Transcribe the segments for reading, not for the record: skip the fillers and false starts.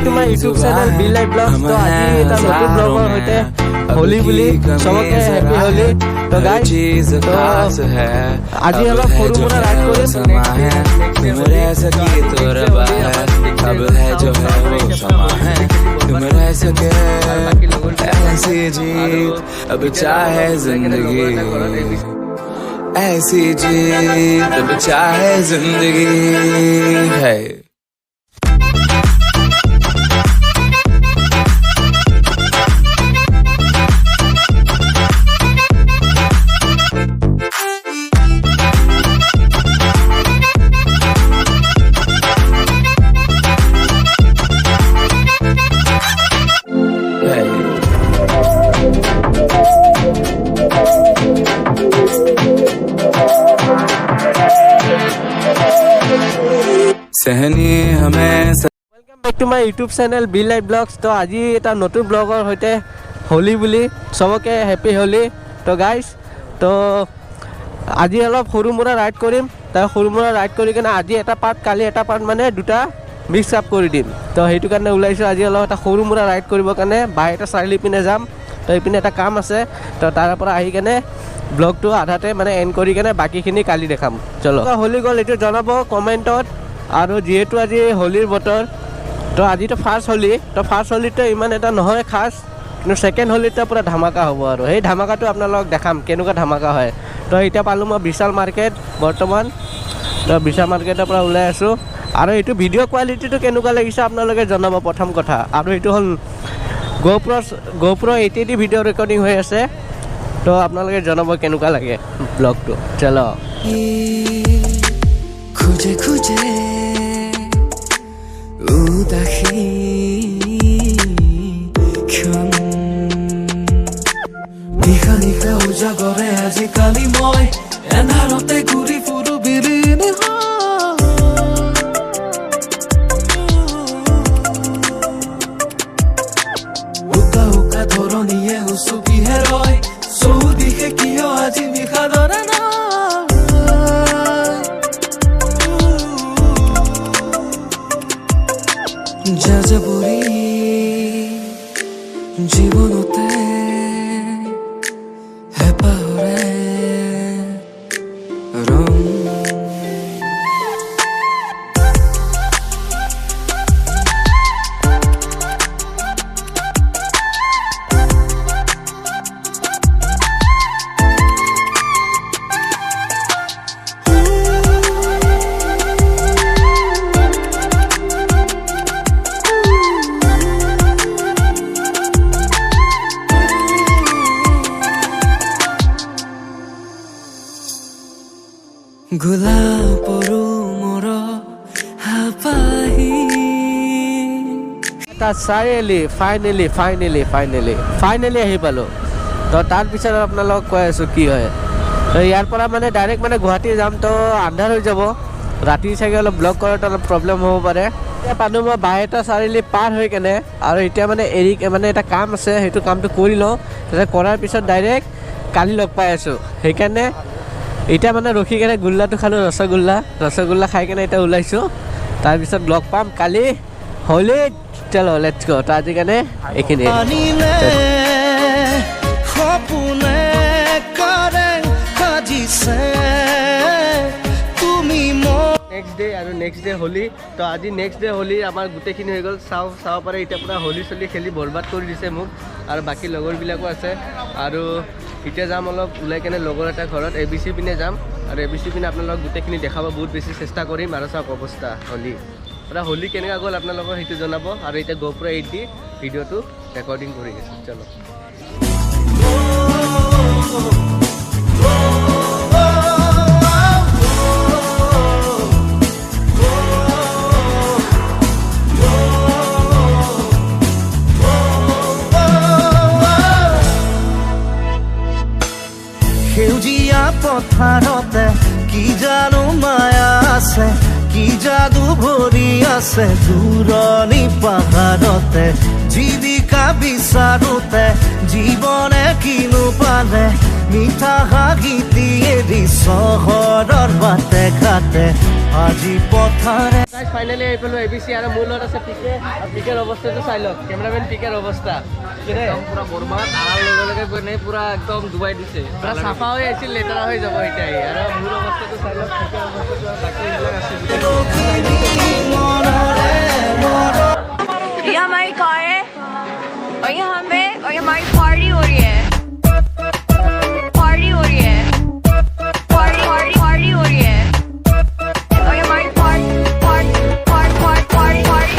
তোমাৰ YouTube channel B live blogs তো আজি এটা নতুন ব্লগৰ সৈতে হোলি বুলি চবকে হেপী হোলি তো গাইস তো আজি অলপ সৰু মুৰা ৰাইড কৰিম मेरे सकी तो रबा है अब है जो है वो समा है तुम रह सके ऐसी जीत अब चाहे जिंदगी ऐसी जीत अब चाहे जिंदगी है सहनी हमें welcome back to my YouTube channel B live blogs तो আজি এটা নতুন ব্লগৰ সৈতে হোলি বুলি সবকে হেপী হোলি তো গাইস তো আজি অলপ সৰু মুৰা ৰাইড কৰিম তাৰ সৰু মুৰা ৰাইড কৰি কিনে আজি এটা পাৰ্ট কালি এটা পাৰ্ট মানে দুটা মিক্স আপ কৰি দিম তো সেইটো কাৰণে ওলাইছো আজি অলপ এটা সৰু মুৰা ৰাইড কৰিবৰ কাৰণে বাইটা চাৰিলি পিনে যাম তো এইপিনে এটা কাম আছে তো তাৰ পৰা আহি কিনে ব্লগটো আধাতে মানে এন্ড কৰি কিনে বাকিখিনি কালি দেখাম চলো হোলি গল এইটো জনাব কমেন্টত আৰু যেহেতু আজি হোলিৰ বতৰ তো আজি তো ফাৰ্ষ্ট হোলি তো ফাৰ্ষ্ট হোলিটো ইমান এটা নহয় খাস কিন্তু সেকেন্ড হোলিটো পুৰা ধামাকা হ'ব আৰু এই ধামাকাটো আপোনালোকক দেখাম কেনেকুৱা ধামাকা হয় তো এতিয়া পালো মই বিশাল মাৰ্কেট বৰ্তমান তো বিশাল মাৰ্কেটৰ পৰা ওলাই আছো আৰু এইটো ভিডিঅ' কোৱালিটিটো কেনেকুৱা লাগিছে আপোনালোকে জনাব প্ৰথম কথা আৰু এইটো হ'ল GoPro 80 ভিডিঅ' ৰেকৰ্ডিং হৈ আছে তো আপোনালোকে জনাব কেনেকুৱা লাগে ব্লগটো চলো খুঁজে খুঁজে উদাসী ক্ষণ নিশা নিশা উজাগৰে আজিকালি মই এন্ধাৰতে ঘূৰি ফুৰো বিলীন উকা উকা ধৰণীয়ে উচুপিহে ৰয় চৌদিশে কিয় আজি নিশা ধৰে না যাযাবৰী জীৱনতে হেঁপাহৰে ৰং গোলাপৰো মোৰ হাপাহি এটা চাৰিআলি ফাইনেলি আহি পালোঁ তো তাৰপিছত আপোনালোকক কৈ আছোঁ কি হয় তো ইয়াৰ পৰা মানে ডাইৰেক্ট মানে গুৱাহাটী যাম তো আন্ধাৰ হৈ যাব ৰাতি চাগে অলপ ব্লগ কৰাত অলপ প্ৰব্লেম হ'ব পাৰে এতিয়া পালোঁ মই বাইটা চাৰিআলি পাৰ হৈ কেনে আৰু এতিয়া মানে মানে এটা কাম আছে সেইটো কামটো কৰি লওঁ তাৰপিছত কৰাৰ পিছত ডাইৰেক্ট কালি লগ পাই আছোঁ সেইকাৰণে এতিয়া মানে ৰখি কেনে গুল্লাটো খালোঁ ৰসগোল্লা খাই কেনে এতিয়া ওলাইছোঁ তাৰপিছত লগ পাম কালি হোলি চলো লেটছ গো তো আজি কাৰণে এইখিনি নেক্সট ডে হোলি তো আজি নেক্সট ডে হোলি আমাৰ গোটেইখিনি হৈ গ'ল চাব পাৰে এতিয়া পূৰা হোলি চলি খেলি বৰবাদ কৰি দিছে মোক আৰু বাকী লগৰবিলাকো আছে আৰু এতিয়া যাম অলপ ওলাই কেনে লগৰ এটা ঘৰত ABC পিনে যাম আৰু ABC পিনে আপোনালোকক গোটেইখিনি দেখাব বহুত বেছি চেষ্টা কৰিম আৰু চাওক অৱস্থা হোলি পূৰা হোলি কেনেকুৱা গ'ল আপোনালোকৰ সেইটো জনাব আৰু এতিয়া GoPro 80 ভিডিঅ'টো ৰেকৰ্ডিং কৰি গৈছে চলো সেউজীয়া পথাৰতে কি জানো মায়া আছে কি যাদু ভৰি আছে দূৰণি পাহাৰতে জীৱিকা বিচাৰোতে জীৱনে কিনো পালে মিঠা হাঁহিটিয়েদি চহৰৰ বাটে ঘাটে আজি পথাৰে ফাইনেলি আহি পালোঁ ABC আৰু মোৰ লগত আছে পিকে আৰু পিকেৰ অৱস্থাটো চাই লওক কেমেৰামেন পিকেৰ অৱস্থা পুৰা বৰবাদ আহাৰ লগে লগে মানে পুৰা একদম ডুবাই দিছে পুৰা চাফা হৈ আহিছিল লেতেৰা হৈ যাব এতিয়া আৰু মোৰ অৱস্থাটো চাই লওক পিকেৰ অৱস্থাটো আৰু বাকী এইবিলাক আছে ये हमारी कार है और ये हमारी पार्टी हो रही है पार्टी हो रही है पार्टी पार्टी पार्टी हो रही है और ये हमारी पार्टी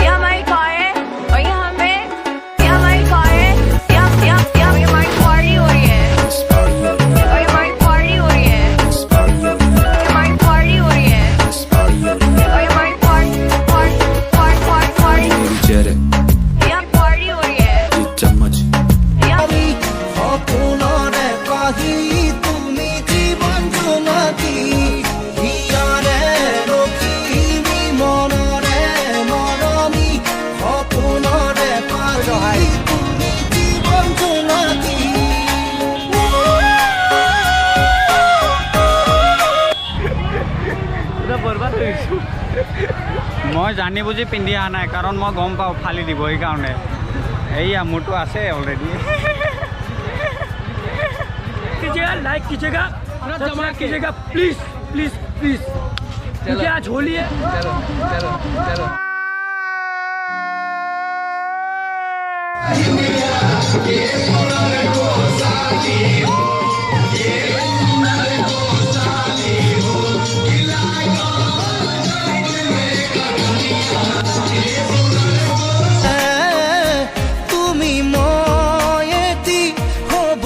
ये हमारी कार है और ये हमारी कार है ये हमारी पार्टी हो रही है और ये हमारी पार्टी हो रही है ये हमारी पार्टी हो रही है और ये हमारी पार्टी Jerry, यहाँ पार्टी हो रही है you चम्मच সপোনৰে পাহি তুমি জীৱন জোনাকী হিয়াৰে ৰখিবি মনৰে মৰমী সপোনৰে পাহি তুমি জীৱন জোনাকী পুৰা বৰবাদ হৈ গৈছোঁ মই জানি বুজি পিন্ধি অহা নাই কাৰণ মই গম পাওঁ ফালি দিব সেইকাৰণে এইয়া মোৰতো আছে অলৰেডি लाइक कीजिएगा सब्सक्राइब कीजिएगा प्लीज प्लीज प्लीज क्योंकि आज होली है চলো চলো চলো Yeah.